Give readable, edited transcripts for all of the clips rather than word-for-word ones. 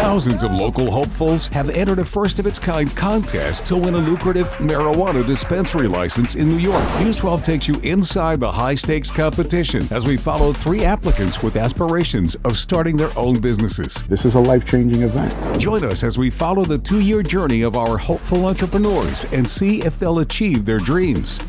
Thousands of local hopefuls have entered a first-of-its-kind contest to win a lucrative marijuana dispensary license in New York. News 12 takes you inside the high-stakes competition as we follow 3 applicants with aspirations of starting their own businesses. This is a life-changing event. Join us as we follow the 2-year journey of our hopeful entrepreneurs and see if they'll achieve their dreams.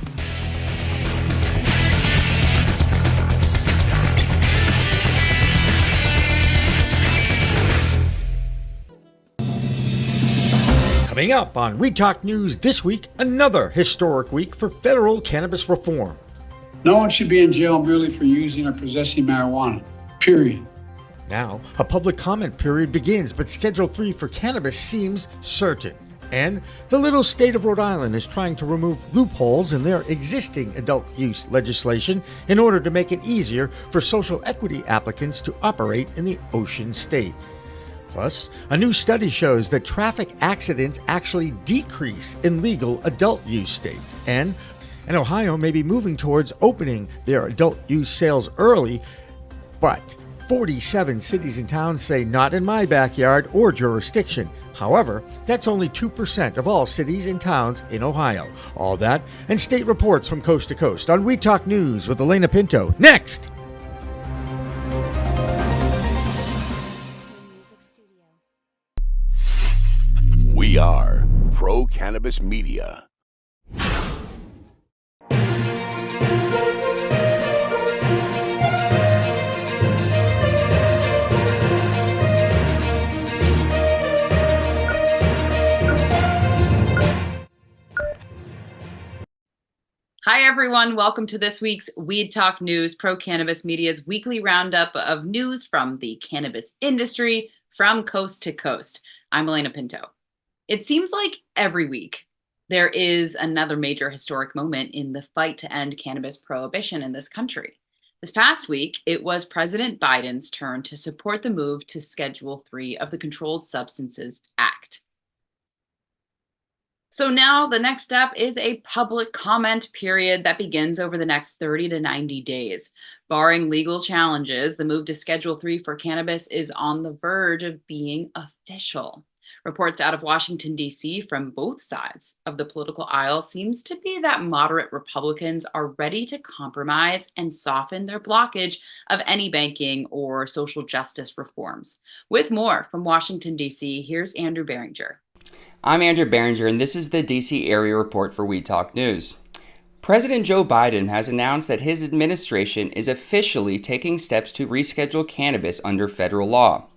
Coming up on We Talk News this week, another historic week for federal cannabis reform. No one should be in jail merely for using or possessing marijuana, period. Now, a public comment period begins, but Schedule 3 for cannabis seems certain. And the little state of Rhode Island is trying to remove loopholes in their existing adult use legislation in order to make it easier for social equity applicants to operate in the Ocean State. Plus, a new study shows that traffic accidents actually decrease in legal adult use states. And Ohio may be moving towards opening their adult use sales early, but 47 cities and towns say not in my backyard or jurisdiction. However, that's only 2% of all cities and towns in Ohio. All that and state reports from coast to coast on We Talk News with Alaina Pinto. Next! We are Pro Cannabis Media. Hi, everyone. Welcome to this week's Weed Talk News, Pro Cannabis Media's weekly roundup of news from the cannabis industry from coast to coast. I'm Alaina Pinto. It seems like every week there is another major historic moment in the fight to end cannabis prohibition in this country. This past week, it was President Biden's turn to support the move to Schedule 3 of the Controlled Substances Act. So now the next step is a public comment period that begins over the next 30 to 90 days. Barring legal challenges, the move to Schedule 3 for cannabis is on the verge of being official. Reports out of Washington, D.C. from both sides of the political aisle seems to be that moderate Republicans are ready to compromise and soften their blockage of any banking or social justice reforms. With more from Washington, D.C., here's Andrew Behringer. I'm Andrew Behringer, and this is the D.C. Area Report for We Talk News. President Joe Biden has announced that his administration is officially taking steps to reschedule cannabis under federal law.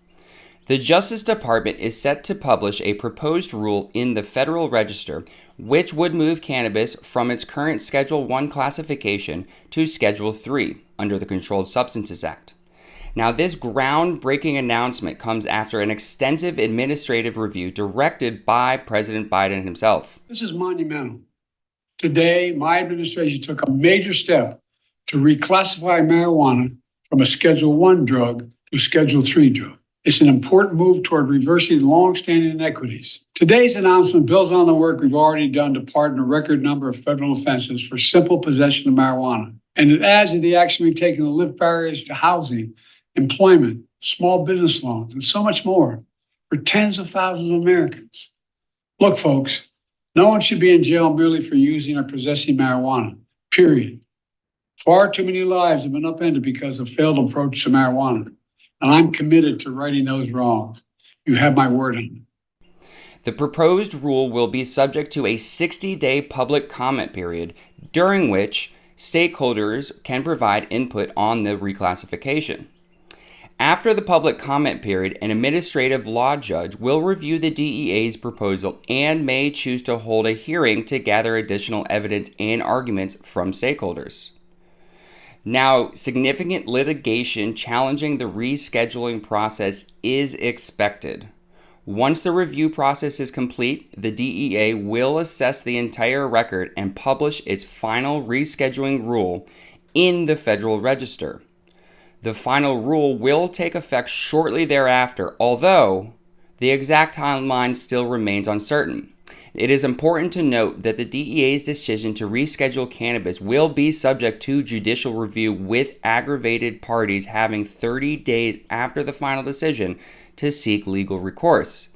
The Justice Department is set to publish a proposed rule in the Federal Register, which would move cannabis from its current Schedule 1 classification to Schedule 3 under the Controlled Substances Act. Now, this groundbreaking announcement comes after an extensive administrative review directed by President Biden himself. This is monumental. Today, my administration took a major step to reclassify marijuana from a Schedule 1 drug to a Schedule 3 drug. It's an important move toward reversing long-standing inequities. Today's announcement builds on the work we've already done to pardon a record number of federal offenses for simple possession of marijuana. And it adds to the action we've taken to lift barriers to housing, employment, small business loans, and so much more for tens of thousands of Americans. Look, folks, no one should be in jail merely for using or possessing marijuana, period. Far too many lives have been upended because of failed approach to marijuana. And I'm committed to righting those wrongs. You have my word on it. The proposed rule will be subject to a 60-day public comment period, during which stakeholders can provide input on the reclassification. After the public comment period, an administrative law judge will review the DEA's proposal and may choose to hold a hearing to gather additional evidence and arguments from stakeholders. Now, significant litigation challenging the rescheduling process is expected. Once the review process is complete, the DEA will assess the entire record and publish its final rescheduling rule in the Federal Register. The final rule will take effect shortly thereafter, although the exact timeline still remains uncertain. It is important to note that the DEA's decision to reschedule cannabis will be subject to judicial review, with aggravated parties having 30 days after the final decision to seek legal recourse.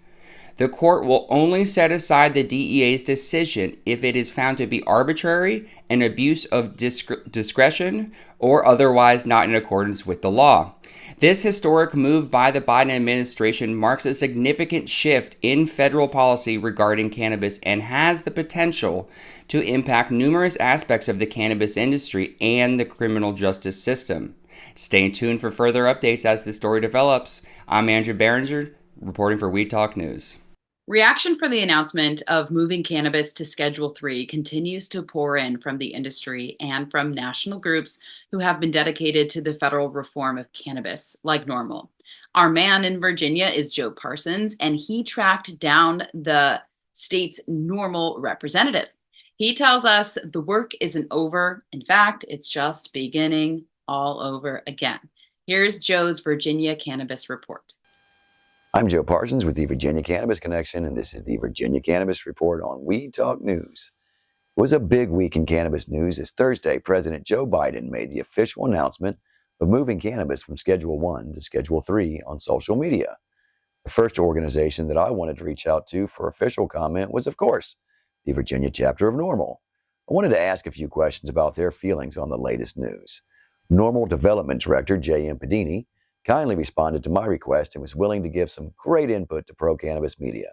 The court will only set aside the DEA's decision if it is found to be arbitrary, an abuse of discretion, or otherwise not in accordance with the law. This historic move by the Biden administration marks a significant shift in federal policy regarding cannabis and has the potential to impact numerous aspects of the cannabis industry and the criminal justice system. Stay tuned for further updates as the story develops. I'm Andrew Behringer, reporting for We Talk News. Reaction for the announcement of moving cannabis to Schedule 3 continues to pour in from the industry and from national groups who have been dedicated to the federal reform of cannabis, like NORML. Our man in Virginia is Joe Parsons, and he tracked down the state's NORML representative. He tells us the work isn't over. In fact, it's just beginning all over again. Here's Joe's Virginia Cannabis Report. I'm Joe Parsons with the Virginia Cannabis Connection, and this is the Virginia Cannabis Report on We Talk News. It was a big week in cannabis news as Thursday, President Joe Biden made the official announcement of moving cannabis from Schedule 1 to Schedule 3 on social media. The first organization that I wanted to reach out to for official comment was, of course, the Virginia chapter of NORML. I wanted to ask a few questions about their feelings on the latest news. NORML Development Director J.M. Pedini kindly responded to my request and was willing to give some great input to pro-cannabis media.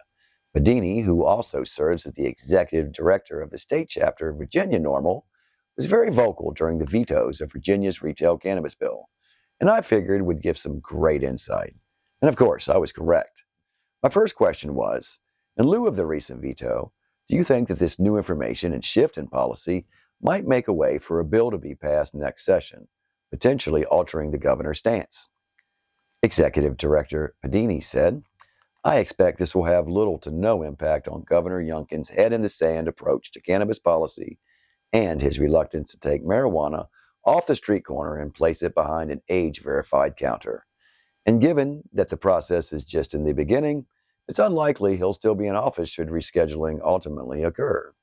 Pedini, who also serves as the executive director of the state chapter of Virginia NORML, was very vocal during the vetoes of Virginia's retail cannabis bill, and I figured would give some great insight. And of course, I was correct. My first question was, in lieu of the recent veto, do you think that this new information and shift in policy might make a way for a bill to be passed next session, potentially altering the governor's stance? Executive Director Pedini said, I expect this will have little to no impact on Governor Youngkin's head-in-the-sand approach to cannabis policy and his reluctance to take marijuana off the street corner and place it behind an age-verified counter. And given that the process is just in the beginning, it's unlikely he'll still be in office should rescheduling ultimately occur.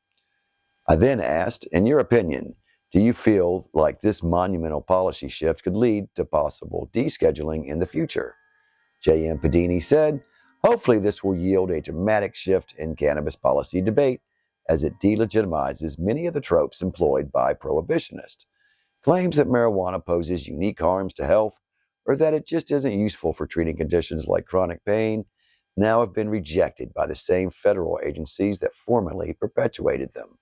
I then asked, in your opinion, do you feel like this monumental policy shift could lead to possible descheduling in the future? J.M. Pedini said, hopefully this will yield a dramatic shift in cannabis policy debate as it delegitimizes many of the tropes employed by prohibitionists. Claims that marijuana poses unique harms to health or that it just isn't useful for treating conditions like chronic pain now have been rejected by the same federal agencies that formerly perpetuated them.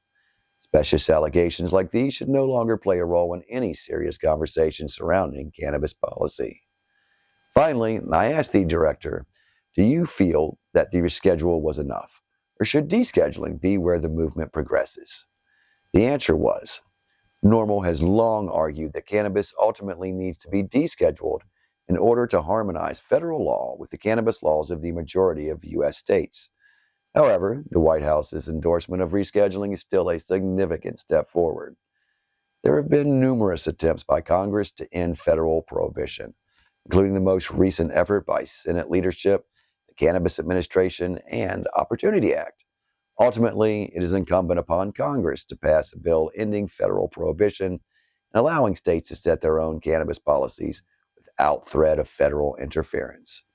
Specious allegations like these should no longer play a role in any serious conversation surrounding cannabis policy. Finally, I asked the director, do you feel that the reschedule was enough, or should descheduling be where the movement progresses? The answer was, NORML has long argued that cannabis ultimately needs to be descheduled in order to harmonize federal law with the cannabis laws of the majority of U.S. states. However, the White House's endorsement of rescheduling is still a significant step forward. There have been numerous attempts by Congress to end federal prohibition, including the most recent effort by Senate leadership, the Cannabis Administration, and Opportunity Act. Ultimately, it is incumbent upon Congress to pass a bill ending federal prohibition and allowing states to set their own cannabis policies without threat of federal interference.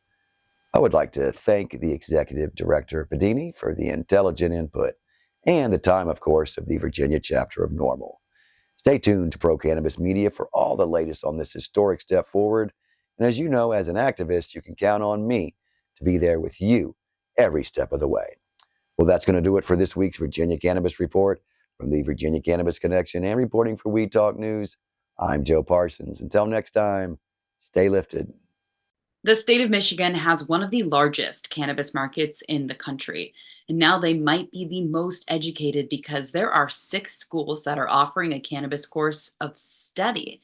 I would like to thank the Executive Director Pedini for the intelligent input and the time, of course, of the Virginia chapter of NORML. Stay tuned to Pro Cannabis Media for all the latest on this historic step forward. And as you know, as an activist, you can count on me to be there with you every step of the way. Well, that's going to do it for this week's Virginia Cannabis Report. From the Virginia Cannabis Connection and reporting for We Talk News, I'm Joe Parsons. Until next time, stay lifted. The state of Michigan has one of the largest cannabis markets in the country, and now they might be the most educated because there are 6 schools that are offering a cannabis course of study.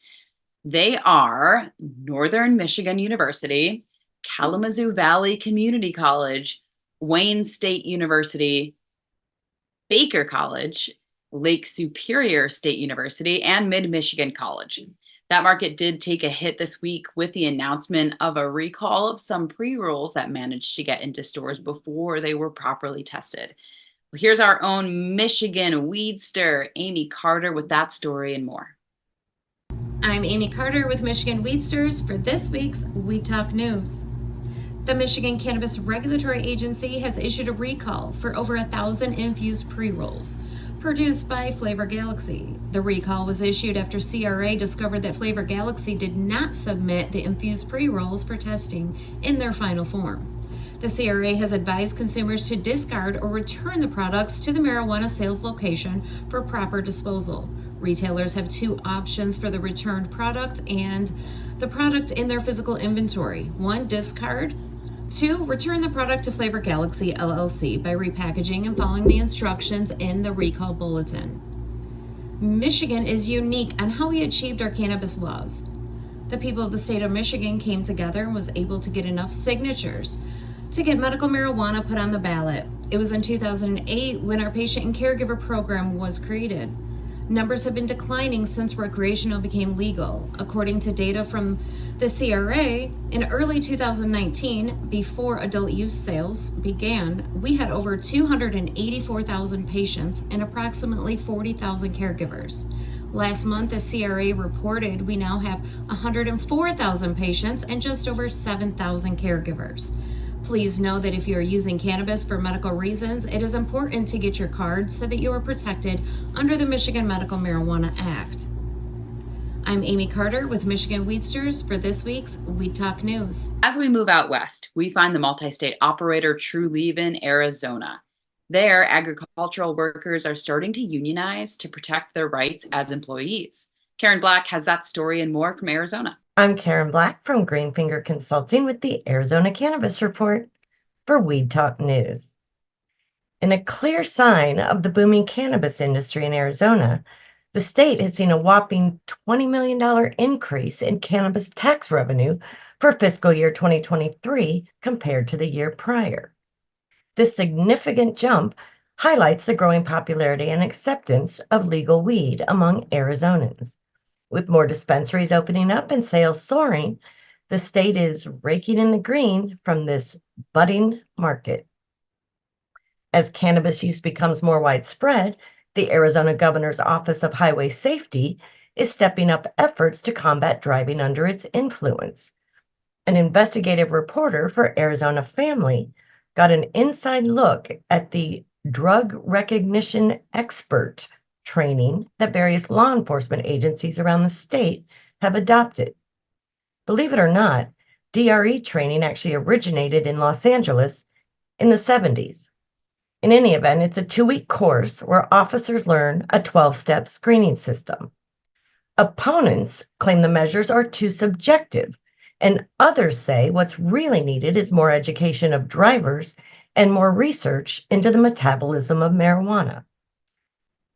They are Northern Michigan University, Kalamazoo Valley Community College, Wayne State University, Baker College, Lake Superior State University, and Mid-Michigan College. That market did take a hit this week with the announcement of a recall of some pre-rolls that managed to get into stores before they were properly tested. Well, here's our own Michigan weedster, Amie Carter, with that story and more. I'm Amie Carter with Michigan Weedsters for this week's Weed Talk News. The Michigan Cannabis Regulatory Agency has issued a recall for over 1,000 infused pre-rolls produced by Flavor Galaxy. The recall was issued after CRA discovered that Flavor Galaxy did not submit the infused pre-rolls for testing in their final form. The CRA has advised consumers to discard or return the products to the marijuana sales location for proper disposal. Retailers have two options for the returned product and the product in their physical inventory. One, discard. Two, return the product to Flavor Galaxy LLC by repackaging and following the instructions in the recall bulletin. Michigan is unique on how we achieved our cannabis laws. The people of the state of Michigan came together and was able to get enough signatures to get medical marijuana put on the ballot. It was in 2008 when our patient and caregiver program was created. Numbers have been declining since recreational became legal. According to data from the CRA, in early 2019, before adult use sales began, we had over 284,000 patients and approximately 40,000 caregivers. Last month, the CRA reported we now have 104,000 patients and just over 7,000 caregivers. Please know that if you are using cannabis for medical reasons, it is important to get your card so that you are protected under the Michigan Medical Marijuana Act. I'm Amie Carter with Michigan Weedsters for this week's Weed Talk News. As we move out west, we find the multi-state operator Trulieve in Arizona. There, agricultural workers are starting to unionize to protect their rights as employees. Karen Black has that story and more from Arizona. I'm Karen Black from Greenfinger Consulting with the Arizona Cannabis Report for Weed Talk News. In a clear sign of the booming cannabis industry in Arizona, the state has seen a whopping $20 million increase in cannabis tax revenue for fiscal year 2023 compared to the year prior. This significant jump highlights the growing popularity and acceptance of legal weed among Arizonans. With more dispensaries opening up and sales soaring, the state is raking in the green from this budding market. As cannabis use becomes more widespread, the Arizona Governor's Office of Highway Safety is stepping up efforts to combat driving under its influence. An investigative reporter for Arizona Family got an inside look at the drug recognition expert training that various law enforcement agencies around the state have adopted. Believe it or not, DRE training actually originated in Los Angeles in the 70s. In any event, it's a 2-week course where officers learn a 12-step screening system. Opponents claim the measures are too subjective, and others say what's really needed is more education of drivers and more research into the metabolism of marijuana.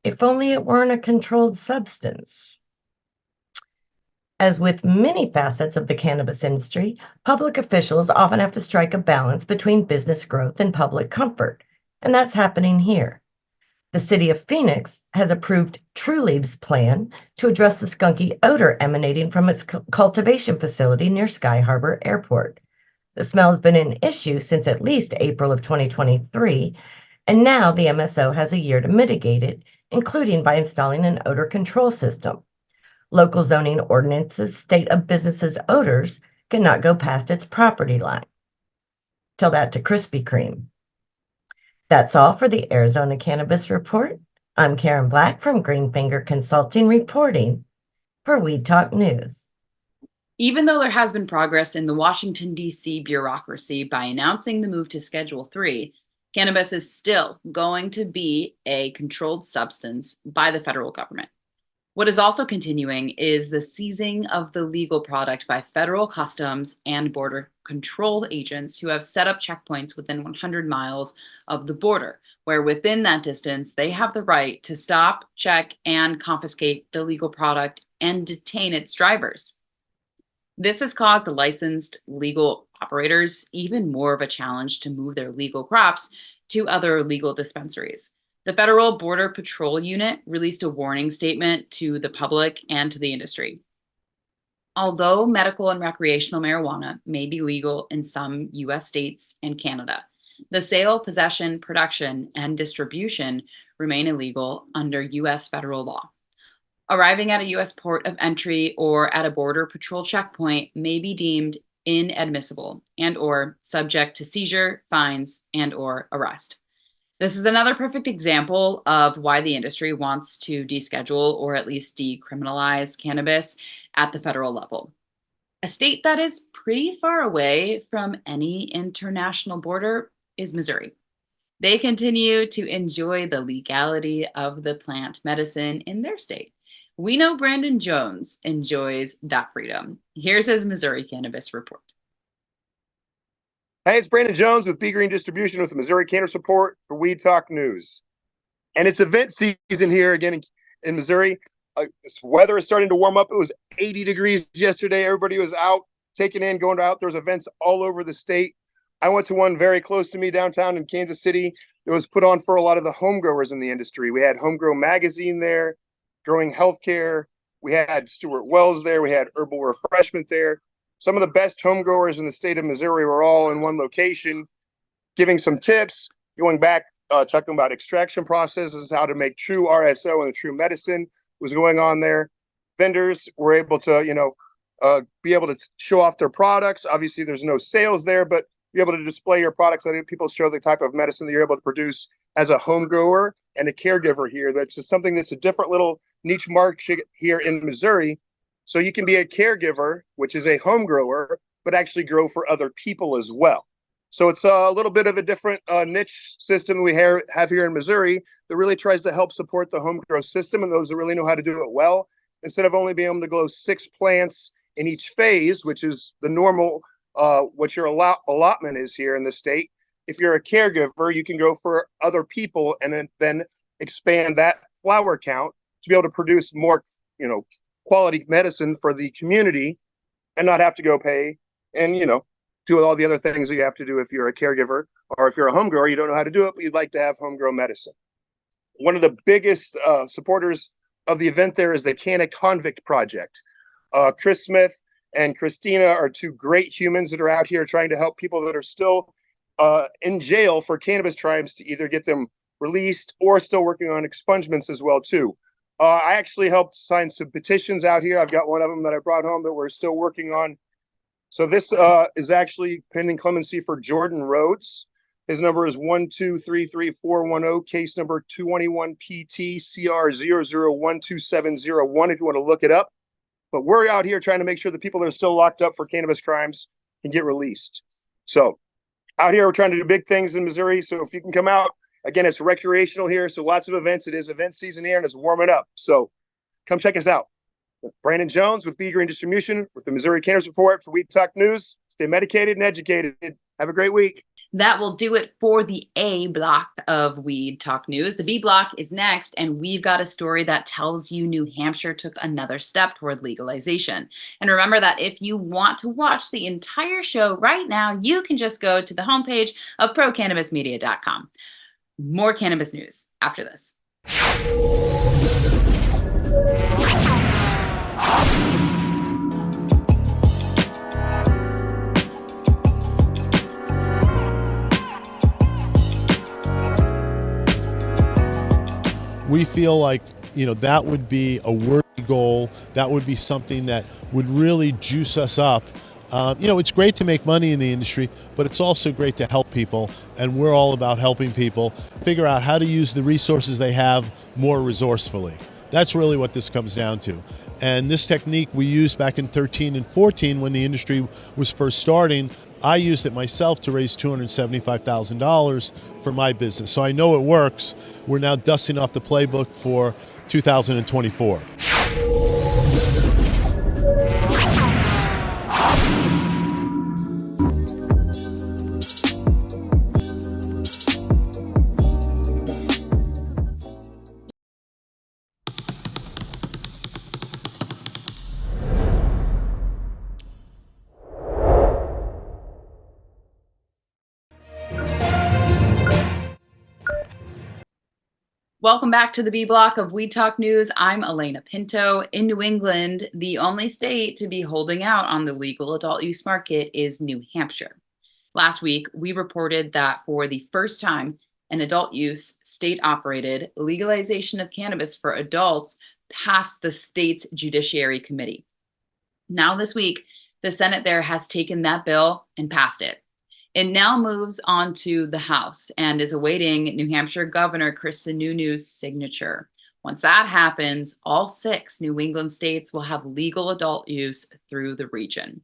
If only it weren't a controlled substance. As with many facets of the cannabis industry, public officials often have to strike a balance between business growth and public comfort, and that's happening here. The city of Phoenix has approved Trulieve's plan to address the skunky odor emanating from its cultivation facility near Sky Harbor Airport. The smell has been an issue since at least April of 2023, and now the MSO has a year to mitigate it, including by installing an odor control system. Local zoning ordinances state a business's odors cannot go past its property line. Tell that to Krispy Kreme. That's all for the Arizona Cannabis Report. I'm Karen Black from Greenfinger Consulting reporting for Weed Talk News. Even though there has been progress in the Washington, D.C. bureaucracy by announcing the move to Schedule III, cannabis is still going to be a controlled substance by the federal government. What is also continuing is the seizing of the legal product by federal customs and border control agents who have set up checkpoints within 100 miles of the border, where within that distance, they have the right to stop, check, and confiscate the legal product and detain its drivers. This has caused the licensed legal operators even more of a challenge to move their legal crops to other legal dispensaries. The Federal Border Patrol Unit released a warning statement to the public and to the industry. Although medical and recreational marijuana may be legal in some U.S. states and Canada, The sale, possession, production, and distribution remain illegal under U.S. federal law. Arriving at a U.S. port of entry or at a border patrol checkpoint may be deemed inadmissible and or subject to seizure, fines, and or arrest. This is another perfect example of why the industry wants to deschedule or at least decriminalize cannabis at the federal level. A state that is pretty far away from any international border is Missouri. They continue to enjoy the legality of the plant medicine in their state. We know Brandon Jones enjoys that freedom. Here's his Missouri Cannabis Report. Hey, it's Brandon Jones with B Green Distribution with the Missouri Cannabis Report for Weed Talk News. And it's event season here again in Missouri. This weather is starting to warm up. It was 80 degrees yesterday. Everybody was out, taking in, going to outdoors events all over the state. I went to one very close to me downtown in Kansas City. It was put on for a lot of the home growers in the industry. We had Homegrow Magazine there, Growing Healthcare. We had Stuart Wells there. We had Herbal Refreshment there. Some of the best home growers in the state of Missouri were all in one location, giving some tips, going back, talking about extraction processes, how to make true RSO and true medicine was going on there. Vendors were able to, be able to show off their products. Obviously, there's no sales there, but be able to display your products. I think people show the type of medicine that you're able to produce as a home grower and a caregiver here. That's just something that's a different little niche market here in Missouri. So you can be a caregiver, which is a home grower, but actually grow for other people as well. So it's a little bit of a different niche system we have here in Missouri that really tries to help support the home grow system and those that really know how to do it well. Instead of only being able to grow 6 plants in each phase, which is the normal, what your allotment is here in the state. If you're a caregiver, you can grow for other people and then expand that flower count to be able to produce more, quality medicine for the community and not have to go pay and, do all the other things that you have to do if you're a caregiver, or if you're a home grower, you don't know how to do it, but you'd like to have homegrown medicine. One of the biggest supporters of the event there is the Canna Convict Project. Chris Smith and Christina are 2 great humans that are out here trying to help people that are still in jail for cannabis crimes to either get them released or still working on expungements as well, too. I actually helped sign some petitions out here. I've got one of them that I brought home that we're still working on. So this is actually pending clemency for Jordan Rhodes. His number is 1233410, case number 221 PT CR00127001 if you want to look it up. But we're out here trying to make sure the people that are still locked up for cannabis crimes can get released. So out here, we're trying to do big things in Missouri. So if you can come out, again, it's recreational here. So lots of events. It is event season here and it's warming up. So come check us out. Brandon Jones with B Green Distribution with the Missouri Cannabis Report for Weed Talk News. Stay medicated and educated. Have a great week. That will do it for the A block of Weed Talk News. The B block is next, and we've got a story that tells you New Hampshire took another step toward legalization. And remember that if you want to watch the entire show right now, you can just go to the homepage of procannabismedia.com. More cannabis news after this. We feel like, that would be a worthy goal. That would be something that would really juice us up. It's great to make money in the industry, but it's also great to help people. And we're all about helping people figure out how to use the resources they have more resourcefully. That's really what this comes down to. And this technique we used back in 13 and 14 when the industry was first starting. I used it myself to raise $275,000 for my business. So I know it works. We're now dusting off the playbook for 2024. Welcome back to the B block of Weed Talk News. I'm Alaina Pinto. In New England, the only state to be holding out on the legal adult use market is New Hampshire. Last week, we reported that for the first time, an adult use, state-operated legalization of cannabis for adults passed the state's Judiciary Committee. Now this week, the Senate there has taken that bill and passed it. It now moves on to the House and is awaiting New Hampshire Governor Chris Sununu's signature. Once that happens, all 6 New England states will have legal adult use through the region.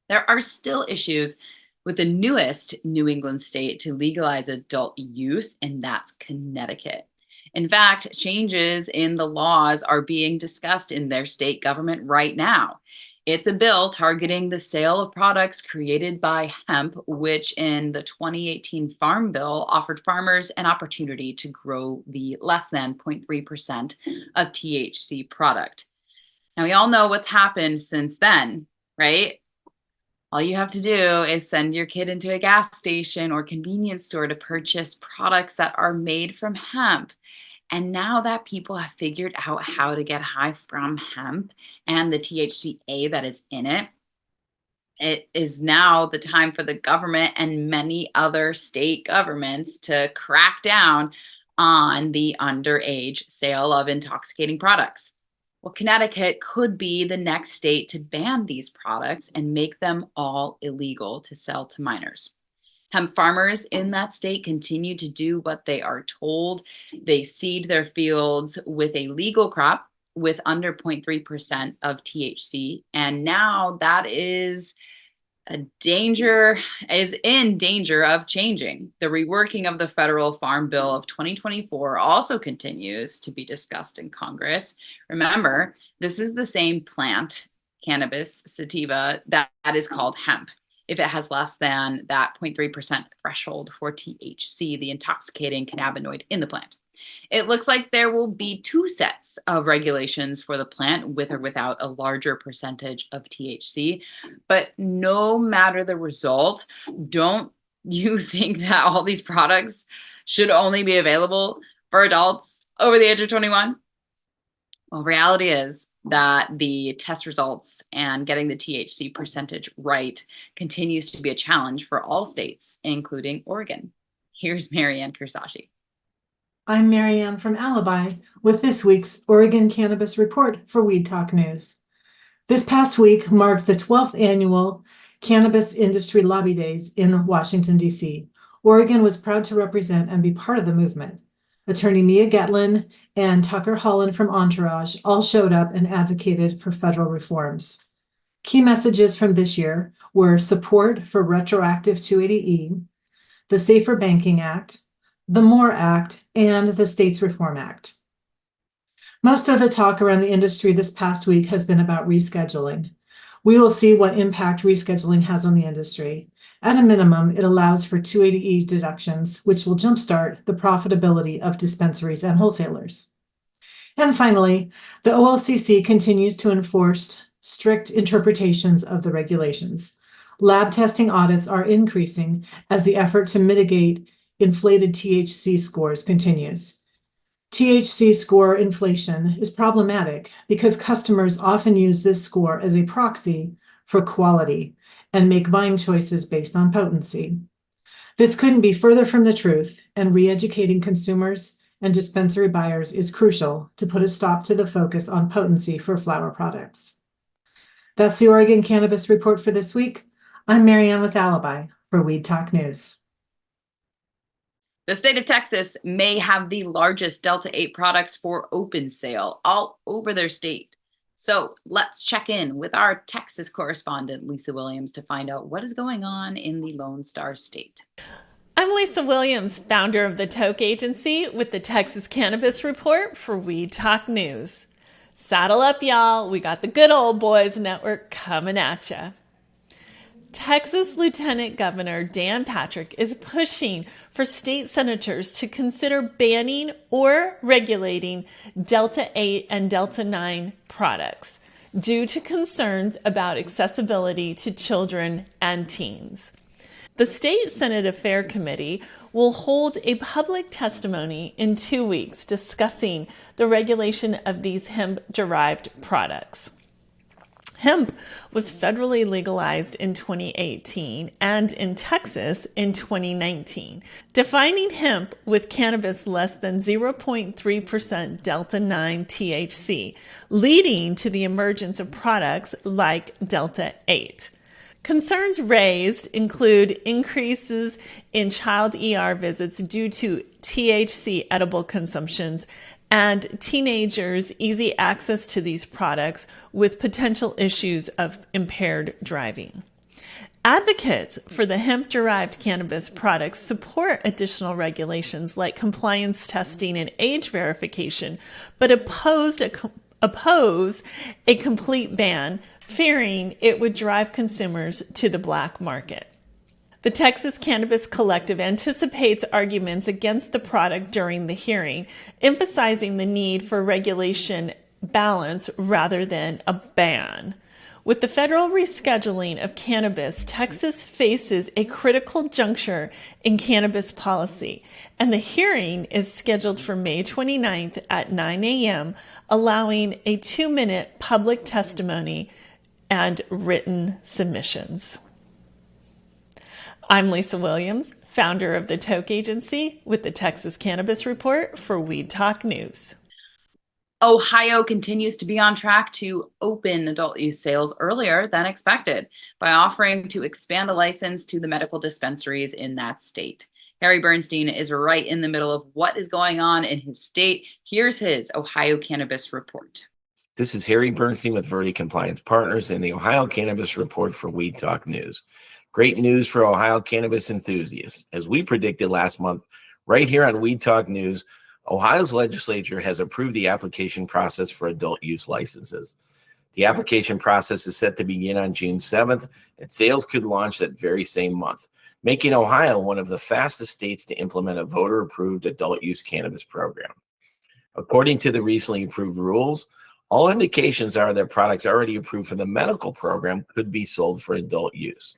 There are still issues with the newest New England state to legalize adult use, and that's Connecticut. In fact, changes in the laws are being discussed in their state government right now. It's a bill targeting the sale of products created by hemp, which in the 2018 Farm Bill offered farmers an opportunity to grow the less than 0.3% of THC product. Now, we all know what's happened since then, right? All you have to do is send your kid into a gas station or convenience store to purchase products that are made from hemp. And now that people have figured out how to get high from hemp and the THCA that is in it, it is now the time for the government and many other state governments to crack down on the underage sale of intoxicating products. Well, Connecticut could be the next state to ban these products and make them all illegal to sell to minors. Hemp farmers in that state continue to do what they are told. They seed their fields with a legal crop with under 0.3% of THC. And now that is in danger of changing. The reworking of the federal Farm Bill of 2024 also continues to be discussed in Congress. Remember, this is the same plant, cannabis sativa, that is called hemp. If it has less than that 0.3% threshold for THC, the intoxicating cannabinoid in the plant. It looks like there will be 2 sets of regulations for the plant with or without a larger percentage of THC. But no matter the result, don't you think that all these products should only be available for adults over the age of 21? Well, reality is that the test results and getting the THC percentage right continues to be a challenge for all states, including Oregon. Here's Marianne Cursetjee. I'm Marianne from Alibi with this week's Oregon Cannabis Report for Weed Talk News. This past week marked the 12th annual Cannabis Industry Lobby Days in Washington, D.C. Oregon was proud to represent and be part of the movement. Attorney Mia Getlin and Tucker Holland from Entourage all showed up and advocated for federal reforms. Key messages from this year were support for retroactive 280E, the Safer Banking Act, the MORE Act, and the States Reform Act. Most of the talk around the industry this past week has been about rescheduling. We will see what impact rescheduling has on the industry. At a minimum, it allows for 280E deductions, which will jumpstart the profitability of dispensaries and wholesalers. And finally, the OLCC continues to enforce strict interpretations of the regulations. Lab testing audits are increasing as the effort to mitigate inflated THC scores continues. THC score inflation is problematic because customers often use this score as a proxy for quality and make buying choices based on potency. This couldn't be further from the truth, and re-educating consumers and dispensary buyers is crucial to put a stop to the focus on potency for flower products. That's the Oregon Cannabis Report for this week. I'm Marianne with Alibi for Weed Talk News. The state of Texas may have the largest Delta-8 products for open sale all over their state. So let's check in with our Texas correspondent, Lisa Williams, to find out what is going on in the Lone Star State. I'm Lisa Williams, founder of the Toke Agency, with the Texas Cannabis Report for Weed Talk News. Saddle up, y'all. We got the good old boys network coming at ya. Texas Lieutenant Governor Dan Patrick is pushing for state senators to consider banning or regulating Delta-8 and Delta-9 products due to concerns about accessibility to children and teens. The State Senate Affairs Committee will hold a public testimony in 2 weeks discussing the regulation of these hemp-derived products. Hemp was federally legalized in 2018 and in Texas in 2019, defining hemp with cannabis less than 0.3% Delta 9 THC, leading to the emergence of products like Delta 8. Concerns raised include increases in child ER visits due to THC edible consumptions and teenagers' easy access to these products with potential issues of impaired driving. Advocates for the hemp-derived cannabis products support additional regulations like compliance testing and age verification, but oppose a complete ban, fearing it would drive consumers to the black market. The Texas Cannabis Collective anticipates arguments against the product during the hearing, emphasizing the need for regulation balance rather than a ban. With the federal rescheduling of cannabis, Texas faces a critical juncture in cannabis policy, and the hearing is scheduled for May 29th at 9 a.m., allowing a 2-minute public testimony and written submissions. I'm Lisa Williams, founder of the Toke Agency, with the Texas Cannabis Report for Weed Talk News. Ohio continues to be on track to open adult use sales earlier than expected by offering to expand a license to the medical dispensaries in that state. Harry Bernstein is right in the middle of what is going on in his state. Here's his Ohio Cannabis Report. This is Harry Bernstein with Verde Compliance Partners in the Ohio Cannabis Report for Weed Talk News. Great news for Ohio cannabis enthusiasts. As we predicted last month, right here on Weed Talk News, Ohio's legislature has approved the application process for adult use licenses. The application process is set to begin on June 7th, and sales could launch that very same month, making Ohio one of the fastest states to implement a voter-approved adult use cannabis program. According to the recently approved rules, all indications are that products already approved for the medical program could be sold for adult use.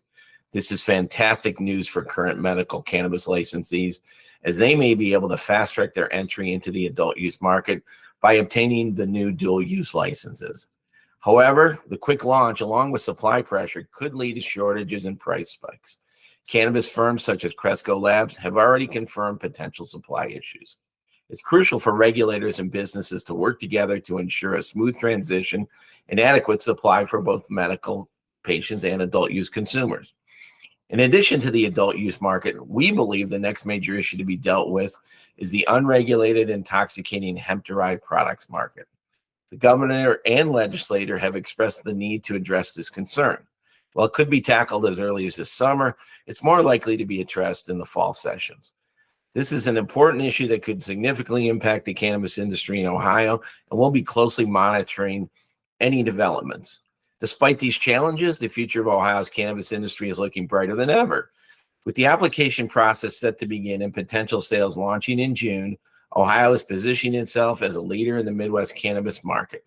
This is fantastic news for current medical cannabis licensees, as they may be able to fast-track their entry into the adult use market by obtaining the new dual-use licenses. However, the quick launch, along with supply pressure, could lead to shortages and price spikes. Cannabis firms such as Cresco Labs have already confirmed potential supply issues. It's crucial for regulators and businesses to work together to ensure a smooth transition and adequate supply for both medical patients and adult use consumers. In addition to the adult use market, we believe the next major issue to be dealt with is the unregulated intoxicating hemp-derived products market. The governor and legislator have expressed the need to address this concern. While it could be tackled as early as this summer, it's more likely to be addressed in the fall sessions. This is an important issue that could significantly impact the cannabis industry in Ohio, and we'll be closely monitoring any developments. Despite these challenges, the future of Ohio's cannabis industry is looking brighter than ever. With the application process set to begin and potential sales launching in June, Ohio is positioning itself as a leader in the Midwest cannabis market.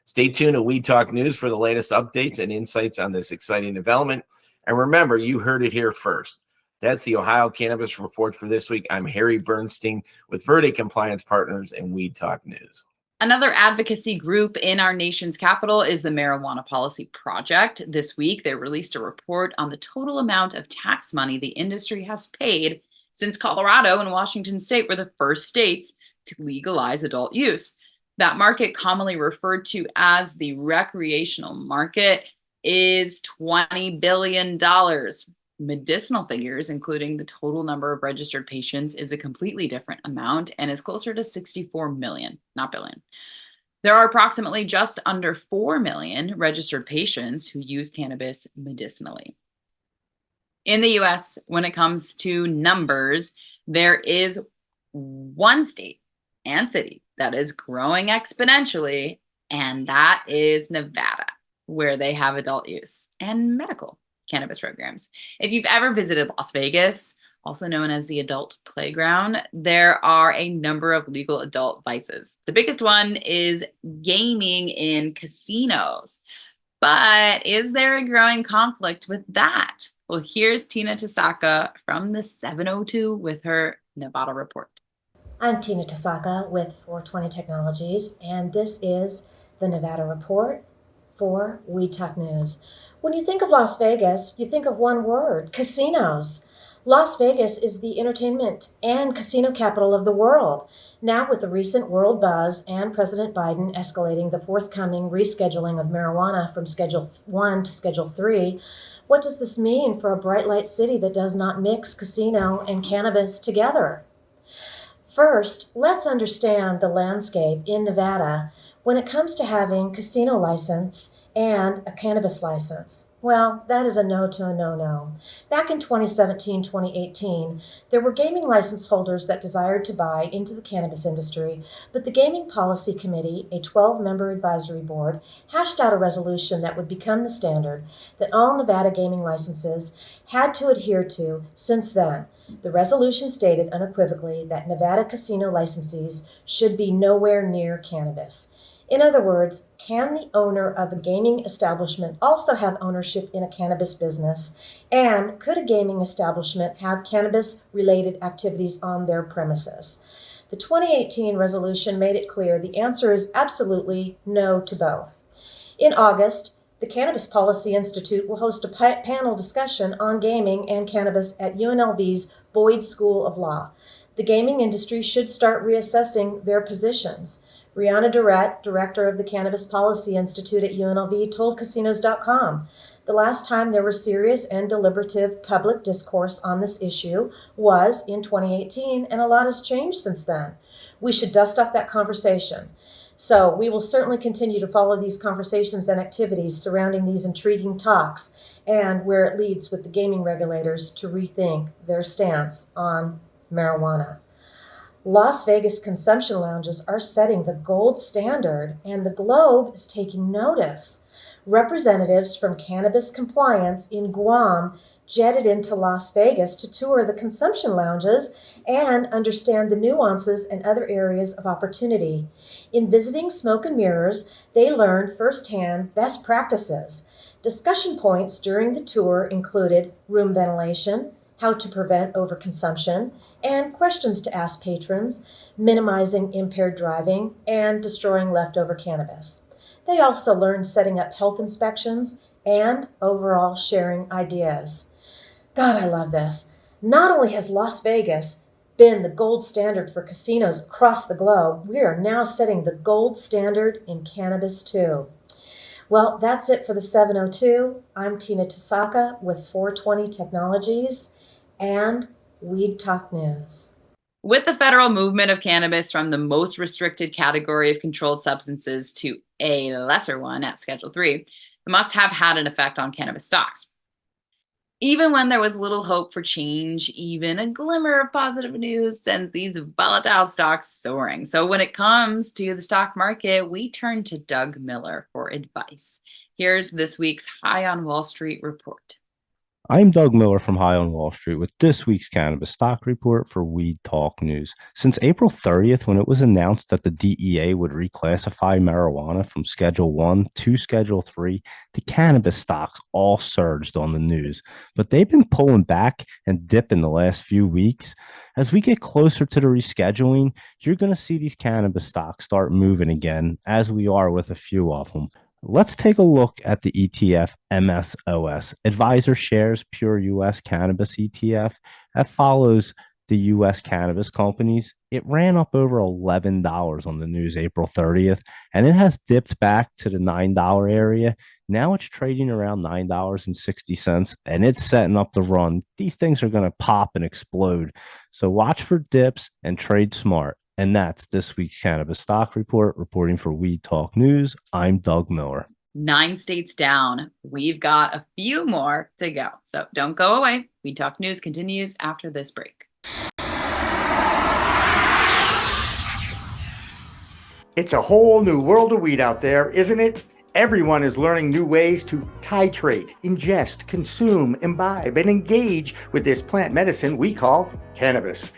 Stay tuned to Weed Talk News for the latest updates and insights on this exciting development. And remember, you heard it here first. That's the Ohio Cannabis Report for this week. I'm Harry Bernstein with Verde Compliance Partners and Weed Talk News. Another advocacy group in our nation's capital is the Marijuana Policy Project. This week, they released a report on the total amount of tax money the industry has paid since Colorado and Washington State were the first states to legalize adult use. That market, commonly referred to as the recreational market, is $20 billion. Medicinal figures, including the total number of registered patients, is a completely different amount and is closer to 64 million, not billion. There are approximately just under 4 million registered patients who use cannabis medicinally. In the US, when it comes to numbers, there is one state and city that is growing exponentially, and that is Nevada, where they have adult use and medical cannabis programs. If you've ever visited Las Vegas, also known as the adult playground, there are a number of legal adult vices. The biggest one is gaming in casinos. But is there a growing conflict with that? Well, here's Tina Tasaka from the 702 with her Nevada report. I'm Tina Tasaka with 420 Technologies, and this is the Nevada report for Weed Talk News. When you think of Las Vegas, you think of one word: casinos. Las Vegas is the entertainment and casino capital of the world. Now, with the recent world buzz and President Biden escalating the forthcoming rescheduling of marijuana from Schedule 1 to Schedule 3, what does this mean for a bright light city that does not mix casino and cannabis together? First, let's understand the landscape in Nevada when it comes to having casino license and a cannabis license. Well, that is a no to a no-no. Back in 2017-2018, there were gaming license holders that desired to buy into the cannabis industry, but the Gaming Policy Committee, a 12-member advisory board, hashed out a resolution that would become the standard that all Nevada gaming licenses had to adhere to since then. The resolution stated unequivocally that Nevada casino licensees should be nowhere near cannabis. In other words, can the owner of a gaming establishment also have ownership in a cannabis business? And could a gaming establishment have cannabis-related activities on their premises? The 2018 resolution made it clear the answer is absolutely no to both. In August, the Cannabis Policy Institute will host a panel discussion on gaming and cannabis at UNLV's Boyd School of Law. The gaming industry should start reassessing their positions. Brianna Durrett, director of the Cannabis Policy Institute at UNLV, told Casinos.com, "The last time there was serious and deliberative public discourse on this issue was in 2018, and a lot has changed since then. We should dust off that conversation." So we will certainly continue to follow these conversations and activities surrounding these intriguing talks and where it leads with the gaming regulators to rethink their stance on marijuana. Las Vegas consumption lounges are setting the gold standard, and the globe is taking notice. Representatives from Cannabis Compliance in Guam jetted into Las Vegas to tour the consumption lounges and understand the nuances and other areas of opportunity. In visiting Smoke and Mirrors, they learned firsthand best practices. Discussion points during the tour included room ventilation, how to prevent overconsumption, and questions to ask patrons, minimizing impaired driving, and destroying leftover cannabis. They also learned setting up health inspections and overall sharing ideas. God, I love this. Not only has Las Vegas been the gold standard for casinos across the globe, we are now setting the gold standard in cannabis too. Well, that's it for the 702. I'm Tina Tasaka with 420 Technologies and Weed Talk News. With the federal movement of cannabis from the most restricted category of controlled substances to a lesser one at Schedule 3, the must have had an effect on cannabis stocks. Even when there was little hope for change, even a glimmer of positive news sends these volatile stocks soaring. So when it comes to the stock market, we turn to Doug Miller for advice. Here's this week's High on Wall Street report. I'm Doug Miller from High on Wall Street with this week's cannabis stock report for Weed Talk News. Since April 30th, when it was announced that the DEA would reclassify marijuana from Schedule 1 to Schedule 3, the cannabis stocks all surged on the news. But they've been pulling back and dipping the last few weeks. As we get closer to the rescheduling, you're going to see these cannabis stocks start moving again, as we are with a few of them. Let's take a look at the ETF MSOS, Advisor Shares Pure U.S. Cannabis ETF. That follows the U.S. cannabis companies. It ran up over $11 on the news April 30th, and it has dipped back to the $9 area. Now it's trading around $9.60, and it's setting up the run. These things are going to pop and explode. So watch for dips and trade smart. And that's this week's Cannabis Stock Report. Reporting for Weed Talk News, I'm Doug Miller. 9 states down. We've got a few more to go. So don't go away. Weed Talk News continues after this break. It's a whole new world of weed out there, isn't it? Everyone is learning new ways to titrate, ingest, consume, imbibe, and engage with this plant medicine we call cannabis.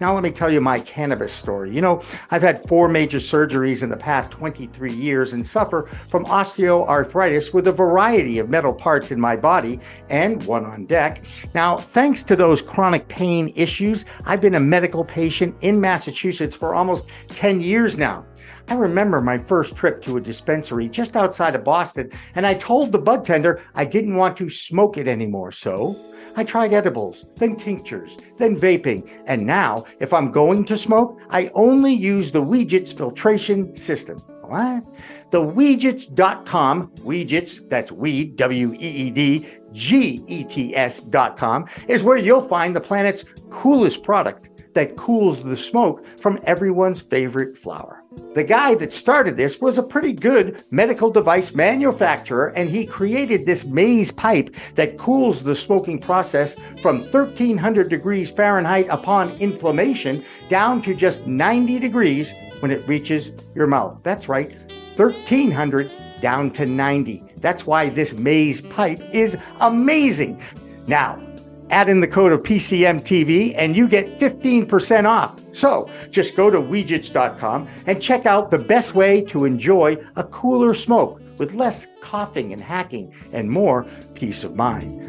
Now, let me tell you my cannabis story. You know, I've had 4 major surgeries in the past 23 years and suffer from osteoarthritis with a variety of metal parts in my body and one on deck. Now, thanks to those chronic pain issues, I've been a medical patient in Massachusetts for almost 10 years now. I remember my first trip to a dispensary just outside of Boston, and I told the bud tender I didn't want to smoke it anymore, so I tried edibles, then tinctures, then vaping, and now, if I'm going to smoke, I only use the Weegets filtration system. What? The Weegets.com, Weegets, that's weed, W-E-E-D, G-E-T-S.com, is where you'll find the planet's coolest product that cools the smoke from everyone's favorite flower. The guy that started this was a pretty good medical device manufacturer, and he created this maze pipe that cools the smoking process from 1300 degrees Fahrenheit upon inflammation down to just 90 degrees when it reaches your mouth. That's right, 1300 down to 90. That's why this maze pipe is amazing. Now, add in the code of PCMTV and you get 15% off. So just go to Weegets.com and check out the best way to enjoy a cooler smoke with less coughing and hacking and more peace of mind.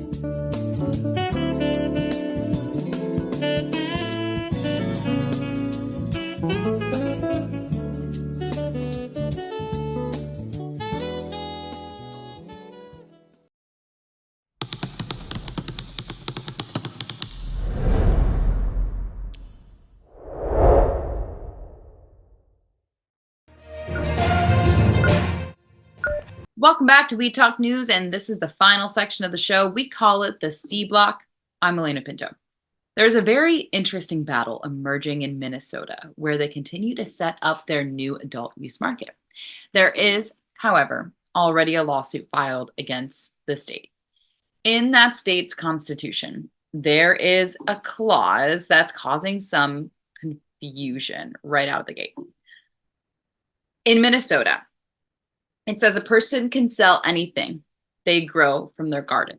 Welcome back to We Talk News, and this is the final section of the show. We call it the C Block. I'm Alaina Pinto. There's a very interesting battle emerging in Minnesota where they continue to set up their new adult use market. There is, however, already a lawsuit filed against the state. In that state's constitution, there is a clause that's causing some confusion right out of the gate. In Minnesota, it says a person can sell anything they grow from their garden.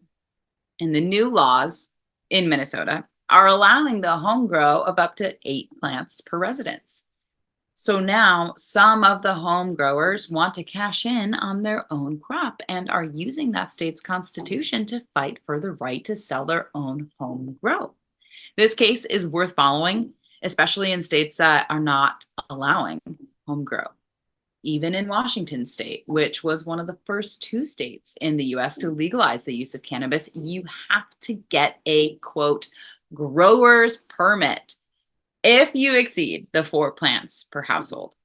And the new laws in Minnesota are allowing the home grow of up to 8 plants per residence. So now some of the home growers want to cash in on their own crop and are using that state's constitution to fight for the right to sell their own home grow. This case is worth following, especially in states that are not allowing home grow. Even in Washington state, which was one of the first 2 states in the US to legalize the use of cannabis, you have to get a, quote, grower's permit if you exceed the 4 plants per household.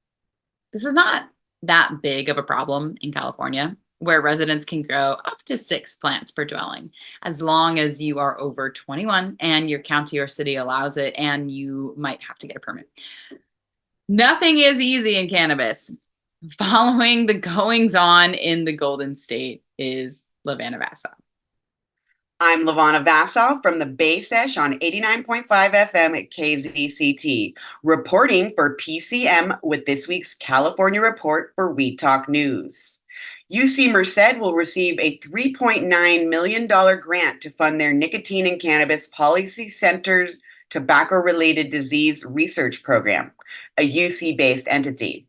This is not that big of a problem in California, where residents can grow up to 6 plants per dwelling, as long as you are over 21 and your county or city allows it, and you might have to get a permit. Nothing is easy in cannabis. Following the goings-on in the Golden State is LeVanna Vassau. I'm LeVanna Vassau from the Bay Sesh on 89.5 FM at KZCT, reporting for PCM with this week's California report for We Talk News. UC Merced will receive a $3.9 million grant to fund their Nicotine and Cannabis Policy Center's Tobacco-Related Disease Research Program, a UC-based entity.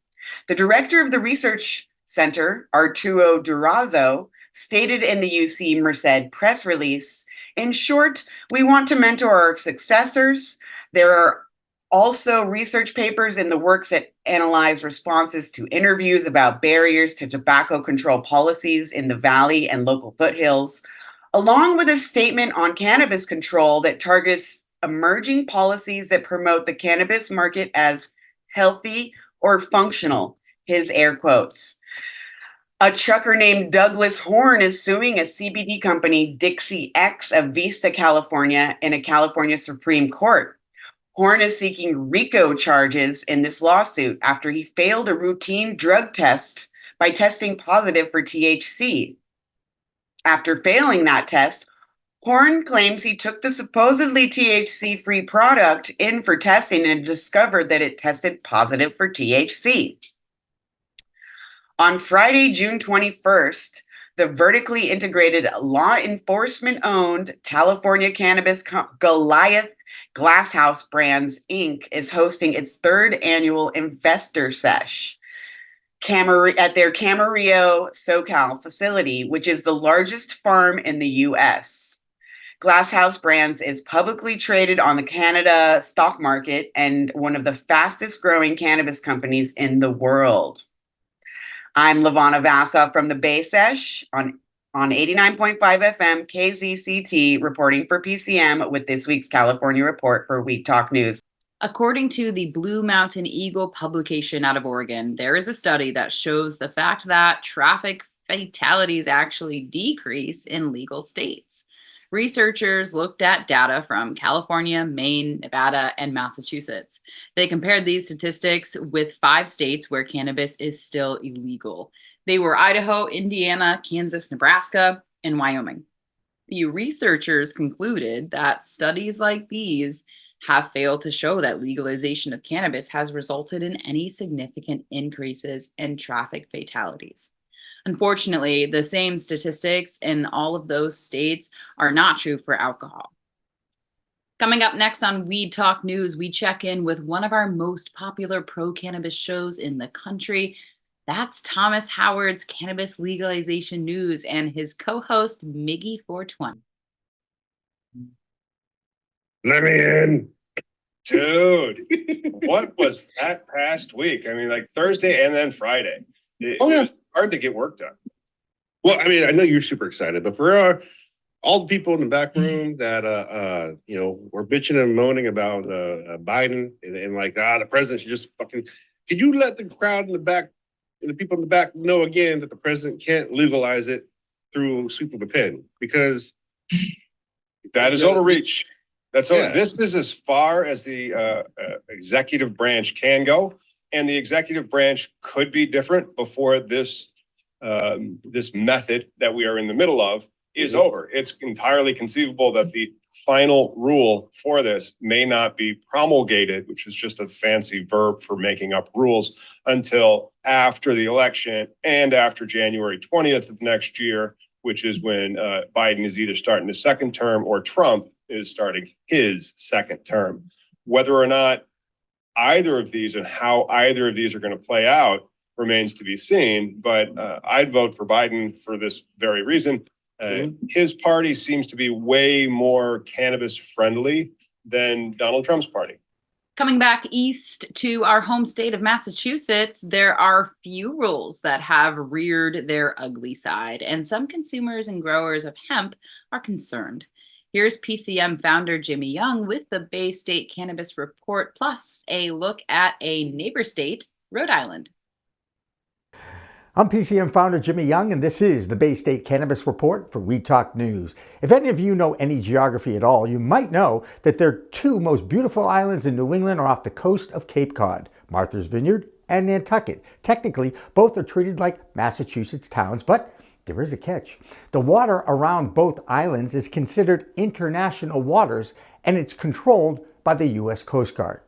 The director of the research center, Arturo Durazo, stated in the UC Merced press release, in short, we want to mentor our successors. There are also research papers in the works that analyze responses to interviews about barriers to tobacco control policies in the Valley and local foothills, along with a statement on cannabis control that targets emerging policies that promote the cannabis market as healthy or functional, his air quotes. A trucker named Douglas Horn is suing a CBD company, Dixie X of Vista, California, in a California Supreme Court. Horn is seeking RICO charges in this lawsuit after he failed a routine drug test by testing positive for THC. After failing that test, Horn claims he took the supposedly THC-free product in for testing and discovered that it tested positive for THC. On Friday, June 21st, The vertically integrated, law enforcement-owned California Cannabis Goliath Glasshouse Brands, Inc. is hosting its third annual Investor Sesh at their Camarillo, SoCal facility, which is the largest farm in the U.S. Glasshouse Brands is publicly traded on the Canada stock market and one of the fastest growing cannabis companies in the world. I'm LeVanna Vassau from the Bay Sesh on 89.5 FM KZCT, reporting for PCM with this week's California report for Weed Talk News. According to the Blue Mountain Eagle publication out of Oregon, there is a study that shows the fact that traffic fatalities actually decrease in legal states. Researchers looked at data from California, Maine, Nevada, and Massachusetts. They compared these statistics with 5 states where cannabis is still illegal. They were Idaho, Indiana, Kansas, Nebraska, and Wyoming. The researchers concluded that studies like these have failed to show that legalization of cannabis has resulted in any significant increases in traffic fatalities. Unfortunately, the same statistics in all of those states are not true for alcohol. Coming up next on Weed Talk News, we check in with one of our most popular pro-cannabis shows in the country. That's Thomas Howard's Cannabis Legalization News and his co-host, Miggy 420. Let me in. Dude, what was that past week? I mean, like Thursday and then Friday. It was hard to get work done. Well, I mean, I know you're super excited, but for all the people in the back room that, were bitching and moaning about Biden and like, the president should just fucking, could you let the crowd in the back and the people in the back know again that the president can't legalize it through sweep of a pen? Because that is overreach. This is as far as the executive branch can go, and the executive branch could be different before this method that we are in the middle of is over. It's entirely conceivable that the final rule for this may not be promulgated, which is just a fancy verb for making up rules, until after the election and after January 20th of next year, which is when Biden is either starting his second term or Trump is starting his second term. Whether or not either of these and how either of these are going to play out remains to be seen. But I'd vote for Biden for this very reason. His party seems to be way more cannabis friendly than Donald Trump's party. Coming back east to our home state of Massachusetts, there are few rules that have reared their ugly side, and some consumers and growers of hemp are concerned. Here's PCM founder Jimmy Young with the Bay State Cannabis Report, plus a look at a neighbor state, Rhode Island. I'm PCM founder Jimmy Young, and this is the Bay State Cannabis Report for Weed Talk News. If any of you know any geography at all, you might know that their 2 most beautiful islands in New England are off the coast of Cape Cod, Martha's Vineyard and Nantucket. Technically, both are treated like Massachusetts towns, but there is a catch. The water around both islands is considered international waters, and it's controlled by the U.S. Coast Guard.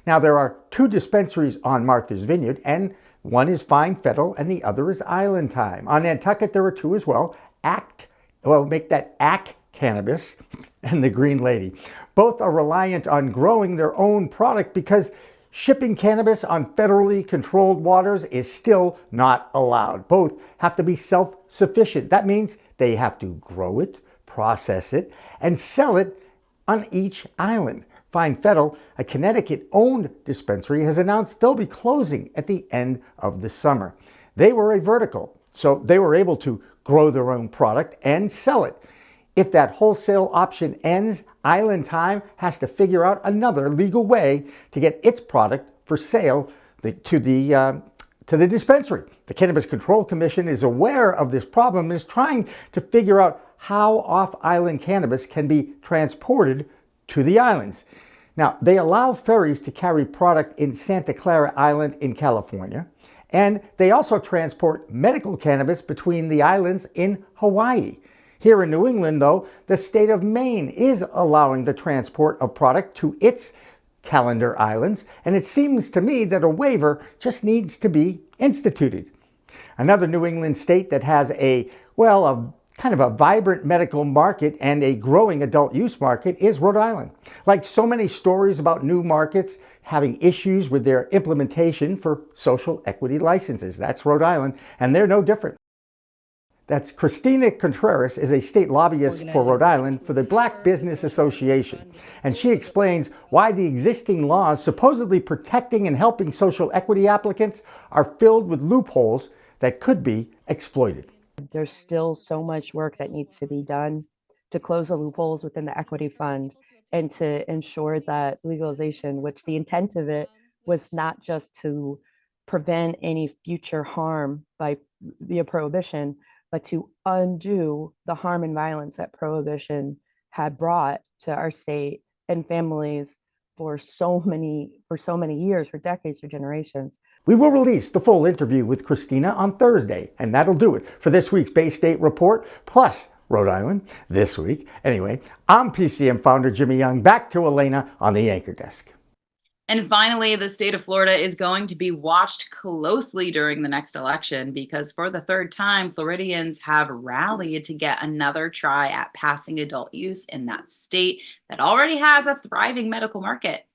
Now, there are 2 dispensaries on Martha's Vineyard, and one is Fine Federal and the other is Island Time. On Nantucket, there are 2 as well. Make that ACT Cannabis and the Green Lady. Both are reliant on growing their own product because shipping cannabis on federally controlled waters is still not allowed. Both have to be self-sufficient. That means they have to grow it, process it, and sell it on each island. Fine Federal, a Connecticut-owned dispensary, has announced they'll be closing at the end of the summer. They were a vertical, so they were able to grow their own product and sell it. If that wholesale option ends, Island Time has to figure out another legal way to get its product for sale to the dispensary. The Cannabis Control Commission is aware of this problem and is trying to figure out how off-island cannabis can be transported to the islands. Now, they allow ferries to carry product in Santa Clara Island in California, and they also transport medical cannabis between the islands in Hawaii. Here in New England, though, the state of Maine is allowing the transport of product to its calendar islands, and it seems to me that a waiver just needs to be instituted. Another New England state that has a Well, kind of a vibrant medical market and a growing adult use market is Rhode Island. Like so many stories about new markets having issues with their implementation for social equity licenses. That's Rhode Island, and they're no different. That's Christina Contreras is a state lobbyist for Rhode Island for the Black Business Association. And she explains why the existing laws supposedly protecting and helping social equity applicants are filled with loopholes that could be exploited. There's still so much work that needs to be done to close the loopholes within the equity fund and to ensure that legalization, which the intent of it was not just to prevent any future harm by via prohibition, but to undo the harm and violence that prohibition had brought to our state and families for so many years, for decades, for generations. We will release the full interview with Christina on Thursday, and that'll do it for this week's Bay State Report, plus Rhode Island this week. Anyway, I'm PCM founder Jimmy Young. Back to Alaina on the anchor desk. And finally, the state of Florida is going to be watched closely during the next election because for the third time, Floridians have rallied to get another try at passing adult use in that state that already has a thriving medical market.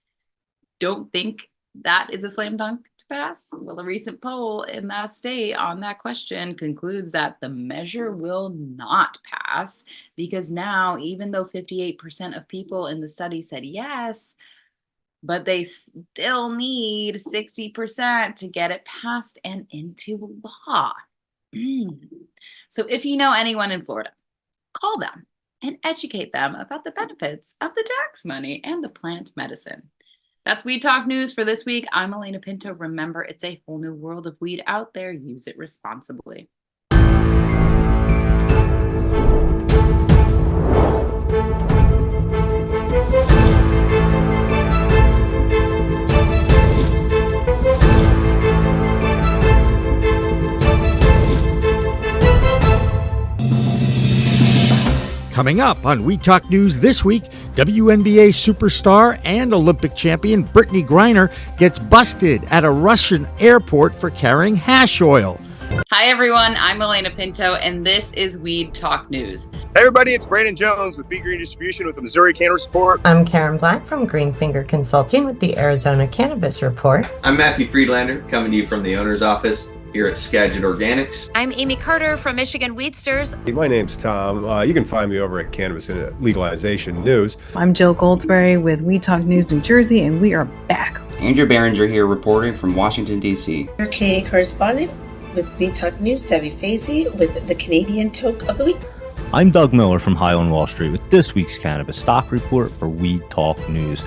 Don't think that is a slam dunk to pass? Well, a recent poll in that state on that question concludes that the measure will not pass because now, even though 58% of people in the study said yes, but they still need 60% to get it passed and into law. So if you know anyone in Florida, call them and educate them about the benefits of the tax money and the plant medicine. That's Weed Talk News for this week. I'm Alaina Pinto. Remember, it's a whole new world of weed out there. Use it responsibly. Coming up on We Talk News this week, WNBA superstar and Olympic champion Brittany Griner gets busted at a Russian airport for carrying hash oil. Hi, everyone. I'm Alaina Pinto, and this is Weed Talk News. Hey, everybody, it's Brandon Jones with Be Green Distribution with the Missouri Cannabis Report. I'm Karen Black from Greenfinger Consulting with the Arizona Cannabis Report. I'm Matthew Friedlander, coming to you from the owner's office here at Skagit Organics. I'm Amie Carter from Michigan Weedsters. My name's Tom. You can find me over at Cannabis Legalization News. I'm Jill Goldsberry with We Talk News New Jersey, and we are back. Andrew Behringer here reporting from Washington, D.C. Our Canadian correspondent with We Talk News, Debbie Fazy with the Canadian Toke of the Week. I'm Doug Miller from High on Wall Street with this week's Cannabis Stock Report for Weed Talk News.